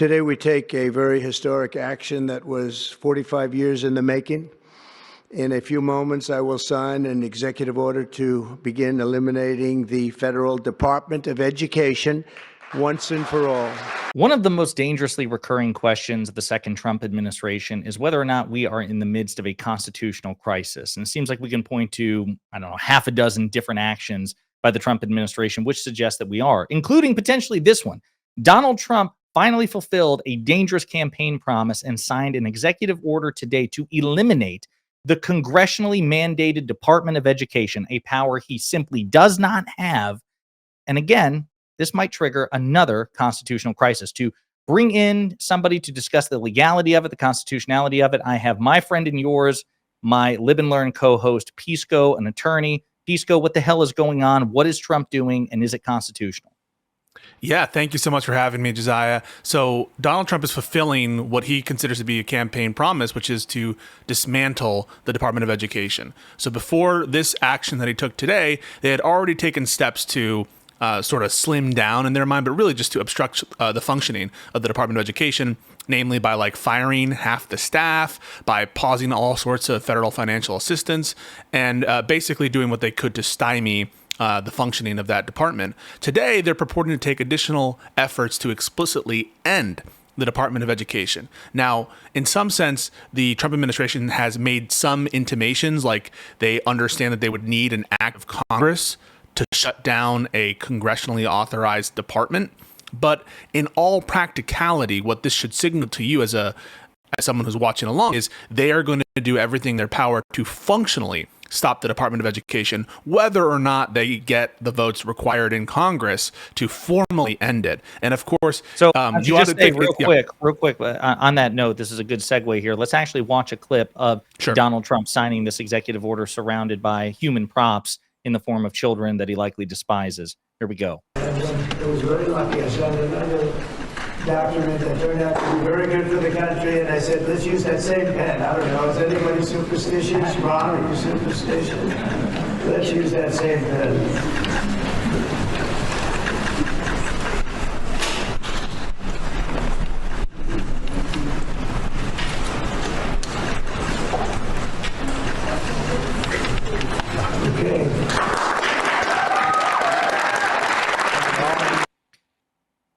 Today we take a very historic action that was 45 years in the making. In a few moments, I will sign an executive order to begin eliminating the federal Department of Education once and for all. One of the most dangerously recurring questions of the second Trump administration is whether or not we are in the midst of a constitutional crisis. And it seems like we can point to, I don't know, half a dozen different actions by the Trump administration, which suggests that we are, including potentially this one. Donald Trump finally fulfilled a dangerous campaign promise and signed an executive order today to eliminate the congressionally mandated Department of Education, a power he simply does not have. And again, this might trigger another constitutional crisis. To bring in somebody to discuss the legality of it, the constitutionality of it, I have my friend and yours, my Live and Learn co-host, Pisco, an attorney. Pisco, what the hell is going on? What is Trump doing? And is it constitutional? Yeah, thank you so much for having me, Josiah. So Donald Trump is fulfilling what he considers to be a campaign promise, which is to dismantle the Department of Education. So before this action that he took today, they had already taken steps to sort of slim down in their mind, but really just to obstruct the functioning of the Department of Education, namely by like firing half the staff, by pausing all sorts of federal financial assistance, and basically doing what they could to stymie the functioning of that department. Today, they're purporting to take additional efforts to explicitly end the Department of Education. Now, in some sense, the Trump administration has made some intimations, like they understand that they would need an act of Congress to shut down a congressionally authorized department. But in all practicality, what this should signal to you as someone who's watching along is they are going to do everything in their power to functionally stop the Department of Education, whether or not they get the votes required in Congress to formally end it. And of course, so you just say real quick on that note, this is a good segue here. Let's actually watch a clip of Donald Trump signing this executive order surrounded by human props in the form of children that he likely despises. Here we go. It was very lucky. I signed another document that turned out to be very good for the country, and I said, let's use that same pen. I don't know, is anybody superstitious? Ron, are you superstitious? Let's use that same pen.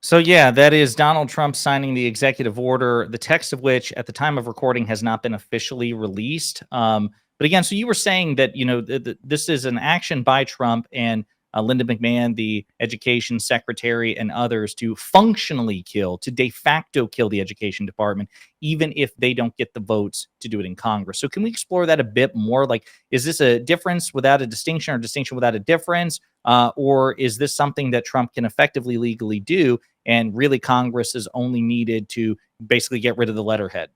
So yeah, that is Donald Trump signing the executive order, the text of which at the time of recording has not been officially released. But again, so you were saying that, you know, this is an action by Trump and Linda McMahon, the education secretary, and others to functionally kill, to de facto kill the education department, even if they don't get the votes to do it in Congress. So can we explore that a bit more? Like, is this a difference without a distinction or distinction without a difference? Or is this something that Trump can effectively legally do? And really, Congress is only needed to basically get rid of the letterhead?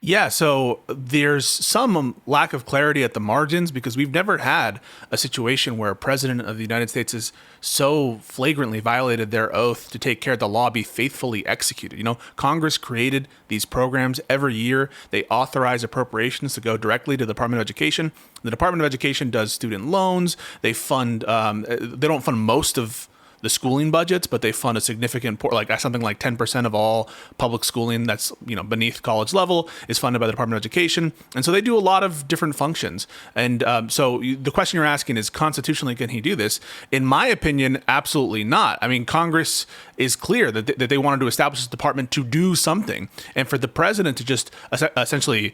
Yeah, so there's some lack of clarity at the margins because we've never had a situation where a president of the United States has so flagrantly violated their oath to take care of the law be faithfully executed. You know, Congress created these programs every year. They authorize appropriations to go directly to the Department of Education. The Department of Education does student loans. They fund, they don't fund most of the schooling budgets, but they fund a significant something like 10% of all public schooling that's, you know, beneath college level is funded by the Department of Education. And so they do a lot of different functions. And so the question you're asking is, constitutionally, can he do this? In my opinion, absolutely not. I mean, Congress is clear that they wanted to establish this department to do something. And for the president to just essentially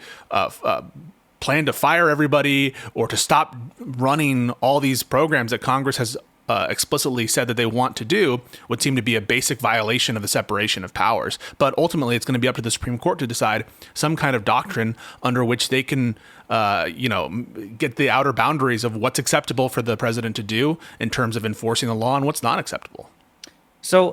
plan to fire everybody or to stop running all these programs that Congress has explicitly said that they want to do would seem to be a basic violation of the separation of powers. But ultimately, it's going to be up to the Supreme Court to decide some kind of doctrine under which they can, get the outer boundaries of what's acceptable for the president to do in terms of enforcing the law and what's not acceptable. So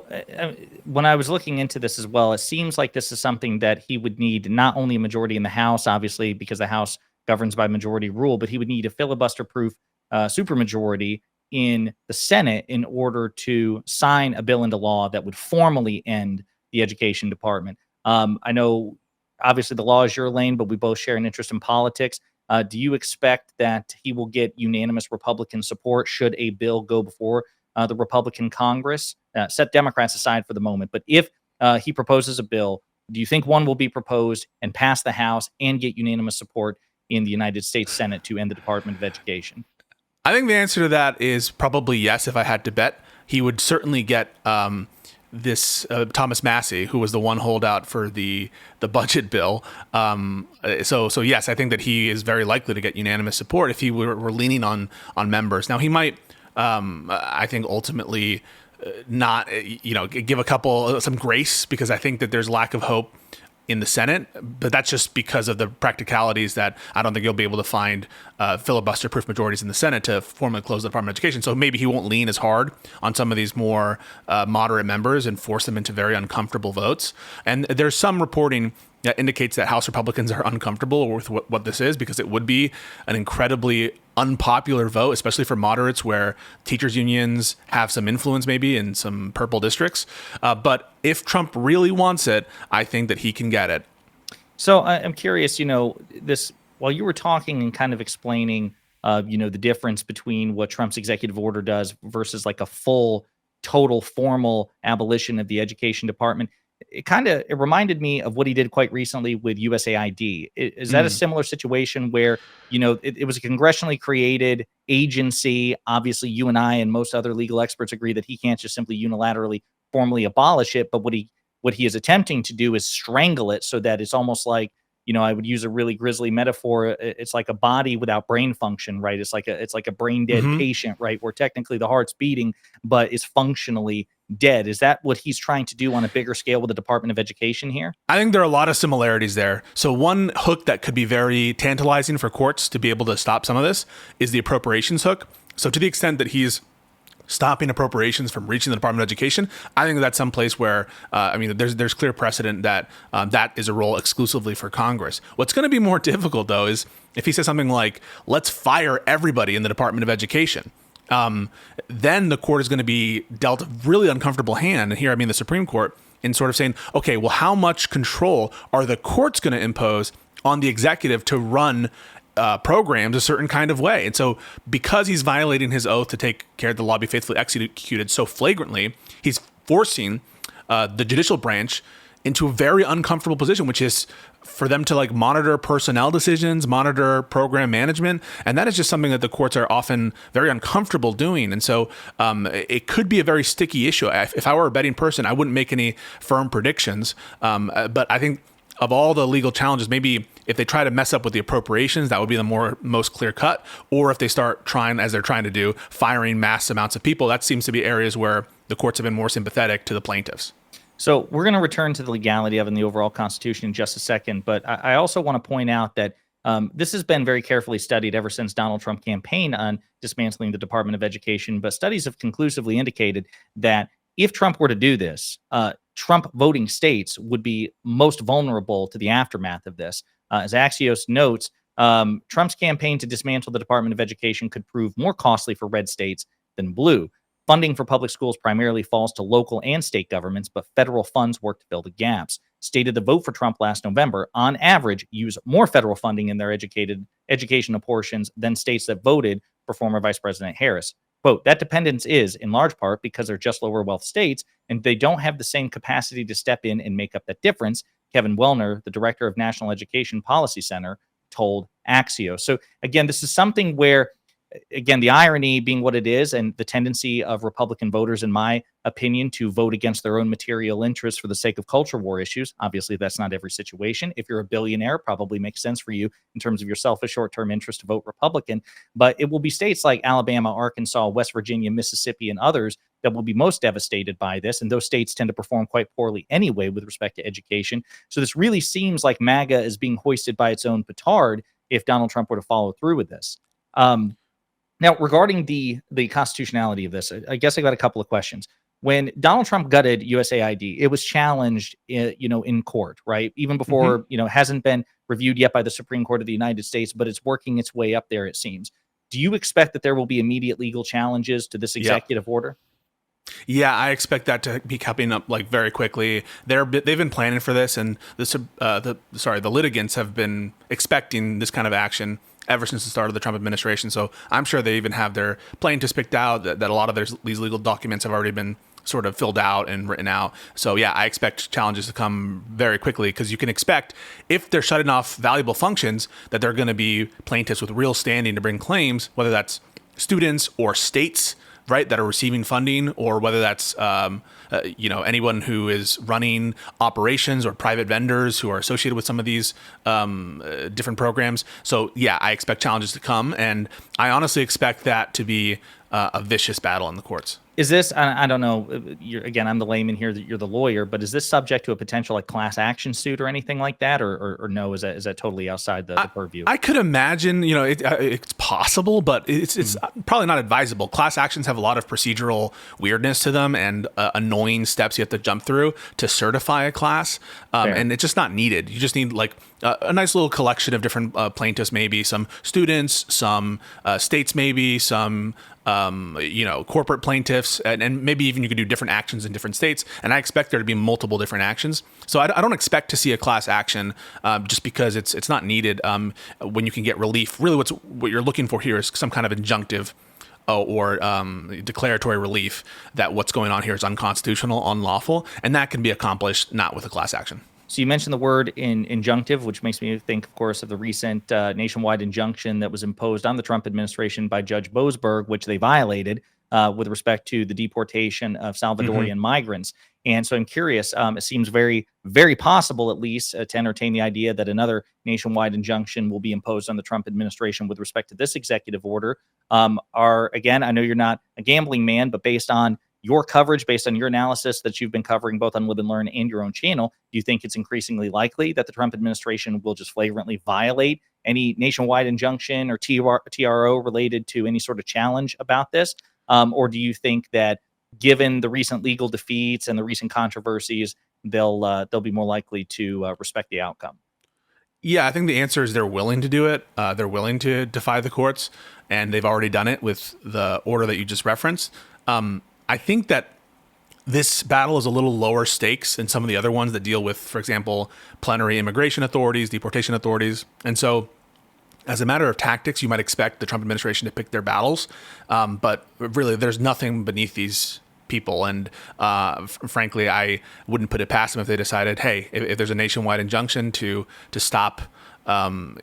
when I was looking into this as well, it seems like this is something that he would need not only a majority in the House, obviously, because the House governs by majority rule, but he would need a filibuster-proof supermajority in the Senate in order to sign a bill into law that would formally end the education department. I know, obviously, the law is your lane, but we both share an interest in politics. Do you expect that he will get unanimous Republican support should a bill go before the Republican Congress? Set Democrats aside for the moment. But if he proposes a bill, do you think one will be proposed and pass the House and get unanimous support in the United States Senate to end the Department of Education? I think the answer to that is probably yes. If I had to bet, he would certainly get this Thomas Massey, who was the one holdout for the budget bill. So yes, I think that he is very likely to get unanimous support if he were leaning on members. Now he might, I think, ultimately not, give some grace, because I think that there's lack of hope in the Senate, but that's just because of the practicalities that I don't think you'll be able to find filibuster-proof majorities in the Senate to formally close the Department of Education. So maybe he won't lean as hard on some of these more moderate members and force them into very uncomfortable votes. And there's some reporting that indicates that House Republicans are uncomfortable with what this is, because it would be an incredibly unpopular vote, especially for moderates, where teachers unions have some influence maybe in some purple districts. But if Trump really wants it, I think that he can get it. So I'm curious, this, while you were talking and kind of explaining, the difference between what Trump's executive order does versus like a full, total, formal abolition of the education department, it reminded me of what he did quite recently with USAID. Is that a similar situation where, it was a congressionally created agency? Obviously, you and I and most other legal experts agree that he can't just simply unilaterally formally abolish it. But what he is attempting to do is strangle it, so that it's almost like, I would use a really grisly metaphor. It's like a body without brain function, right? It's like a brain dead patient, right? Where technically the heart's beating, but is functionally dead. Is that what he's trying to do on a bigger scale with the Department of Education here? I think there are a lot of similarities there. So one hook that could be very tantalizing for courts to be able to stop some of this is the appropriations hook. So to the extent that he's stopping appropriations from reaching the Department of Education, I think that's some place where, there's clear precedent that that is a role exclusively for Congress. What's going to be more difficult, though, is if he says something like, let's fire everybody in the Department of Education. Then the court is going to be dealt a really uncomfortable hand. And here, I mean, the Supreme Court, in sort of saying, okay, well, how much control are the courts going to impose on the executive to run programs a certain kind of way? And so because he's violating his oath to take care of the law be faithfully executed so flagrantly, he's forcing the judicial branch into a very uncomfortable position, which is for them to monitor personnel decisions, monitor program management. And that is just something that the courts are often very uncomfortable doing. And so it could be a very sticky issue. If I were a betting person, I wouldn't make any firm predictions. But I think of all the legal challenges, maybe if they try to mess up with the appropriations, that would be the most clear cut. Or if they start trying, as they're trying to do, firing mass amounts of people, that seems to be areas where the courts have been more sympathetic to the plaintiffs. So we're going to return to the legality of and the overall Constitution in just a second. But I also want to point out that this has been very carefully studied ever since Donald Trump campaigned on dismantling the Department of Education. But studies have conclusively indicated that if Trump were to do this, Trump voting states would be most vulnerable to the aftermath of this. As Axios notes, Trump's campaign to dismantle the Department of Education could prove more costly for red states than blue. Funding for public schools primarily falls to local and state governments, but federal funds work to fill the gaps. Stated the vote for Trump last November, on average, use more federal funding in their educational portions than states that voted for former Vice President Harris. Quote, that dependence is, in large part, because they're just lower wealth states, and they don't have the same capacity to step in and make up that difference, Kevin Wellner, the director of National Education Policy Center, told Axios. So again, this is something where, again, the irony being what it is, and the tendency of Republican voters, in my opinion, to vote against their own material interests for the sake of culture war issues. Obviously, that's not every situation. If you're a billionaire, it probably makes sense for you in terms of your selfish short-term interest to vote Republican. But it will be states like Alabama, Arkansas, West Virginia, Mississippi, and others that will be most devastated by this. And those states tend to perform quite poorly anyway with respect to education. So this really seems like MAGA is being hoisted by its own petard if Donald Trump were to follow through with this. Now, regarding the constitutionality of this, I guess I got a couple of questions. When Donald Trump gutted USAID, it was challenged, in court, right? Even before, hasn't been reviewed yet by the Supreme Court of the United States, but it's working its way up there, it seems. Do you expect that there will be immediate legal challenges to this executive order? Yeah, I expect that to be coming up very quickly. They've been planning for this, and the litigants have been expecting this kind of action ever since the start of the Trump administration. So I'm sure they even have their plaintiffs picked out, that a lot of these legal documents have already been sort of filled out and written out. So yeah, I expect challenges to come very quickly, because you can expect, if they're shutting off valuable functions, that they're going to be plaintiffs with real standing to bring claims, whether that's students or states, right, that are receiving funding, or whether that's anyone who is running operations or private vendors who are associated with some of these different programs. So yeah, I expect challenges to come, and I honestly expect that to be a vicious battle in the courts. Is this, I don't know, again, I'm the layman here, that you're the lawyer, but is this subject to a potential like class action suit or anything like that, or no? Is that totally outside the purview? I could imagine, it's possible, but it's probably not advisable. Class actions have a lot of procedural weirdness to them and annoying steps you have to jump through to certify a class, and it's just not needed. You just need like a nice little collection of different plaintiffs, maybe some students, some states, maybe some corporate plaintiffs, and maybe even you could do different actions in different states. And I expect there to be multiple different actions. So I don't expect to see a class action just because it's not needed when you can get relief. Really, what you're looking for here is some kind of injunctive or declaratory relief that what's going on here is unconstitutional, unlawful, and that can be accomplished not with a class action. So you mentioned the word injunctive, which makes me think, of course, of the recent nationwide injunction that was imposed on the Trump administration by Judge Boasberg, which they violated with respect to the deportation of Salvadorian migrants. And so I'm curious, it seems very, very possible, at least, to entertain the idea that another nationwide injunction will be imposed on the Trump administration with respect to this executive order. Again, I know you're not a gambling man, but based on your coverage, based on your analysis that you've been covering both on Live and Learn and your own channel, do you think it's increasingly likely that the Trump administration will just flagrantly violate any nationwide injunction or TRO related to any sort of challenge about this? Or do you think that given the recent legal defeats and the recent controversies, they'll be more likely to respect the outcome? Yeah, I think the answer is they're willing to do it. They're willing to defy the courts, and they've already done it with the order that you just referenced. I think that this battle is a little lower stakes than some of the other ones that deal with, for example, plenary immigration authorities, deportation authorities. And so as a matter of tactics, you might expect the Trump administration to pick their battles. But really, there's nothing beneath these people. And frankly, I wouldn't put it past them if they decided, hey, if there's a nationwide injunction to stop defunding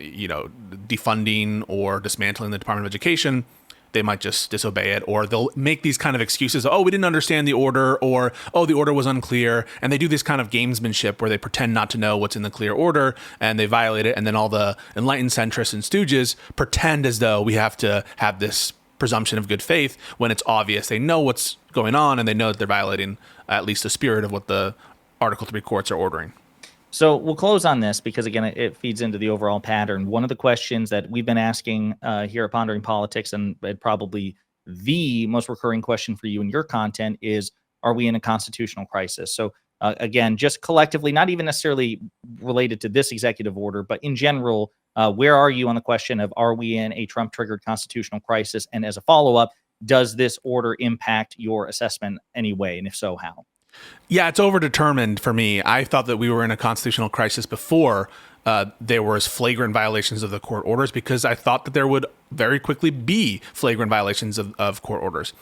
or dismantling the Department of Education, they might just disobey it, or they'll make these kind of excuses. Oh, we didn't understand the order, or, oh, the order was unclear. And they do this kind of gamesmanship where they pretend not to know what's in the clear order and they violate it. And then all the enlightened centrists and stooges pretend as though we have to have this presumption of good faith when it's obvious. They know what's going on and they know that they're violating at least the spirit of what the Article 3 courts are ordering. So we'll close on this because, again, it feeds into the overall pattern. One of the questions that we've been asking here at Pondering Politics, and probably the most recurring question for you in your content, is, are we in a constitutional crisis? So again, just collectively, not even necessarily related to this executive order, but in general, where are you on the question of, are we in a Trump-triggered constitutional crisis? And as a follow-up, does this order impact your assessment anyway? And if so, how? Yeah, it's overdetermined for me. I thought that we were in a constitutional crisis before there was flagrant violations of the court orders, because I thought that there would very quickly be flagrant violations of court orders.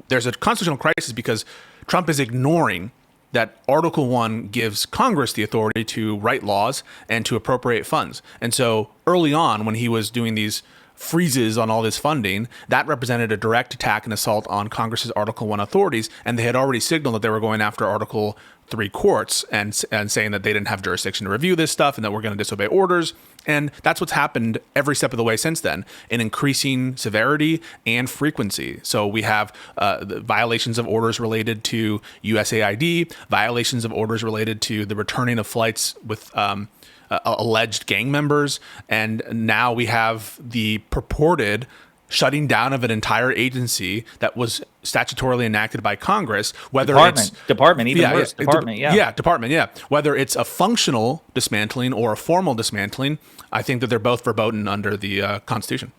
There's a constitutional crisis because Trump is ignoring that Article 1 gives Congress the authority to write laws and to appropriate funds. And so early on, when he was doing these freezes on all this funding, that represented a direct attack and assault on Congress's Article 1 authorities, and they had already signaled that they were going after Article 3 courts and saying that they didn't have jurisdiction to review this stuff and that we're going to disobey orders. And that's what's happened every step of the way since then, in increasing severity and frequency. So we have the violations of orders related to USAID, violations of orders related to the returning of flights with alleged gang members, and now we have the purported shutting down of an entire agency that was statutorily enacted by Congress, whether department, whether it's a functional dismantling or a formal dismantling. I think that they're both verboten under the Constitution.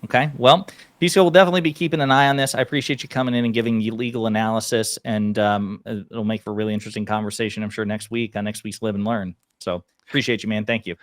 Okay, well, PCO will definitely be keeping an eye on this. I appreciate you coming in and giving you legal analysis, and it'll make for a really interesting conversation, I'm sure, next week on next week's Live and Learn. So appreciate you, man. Thank you.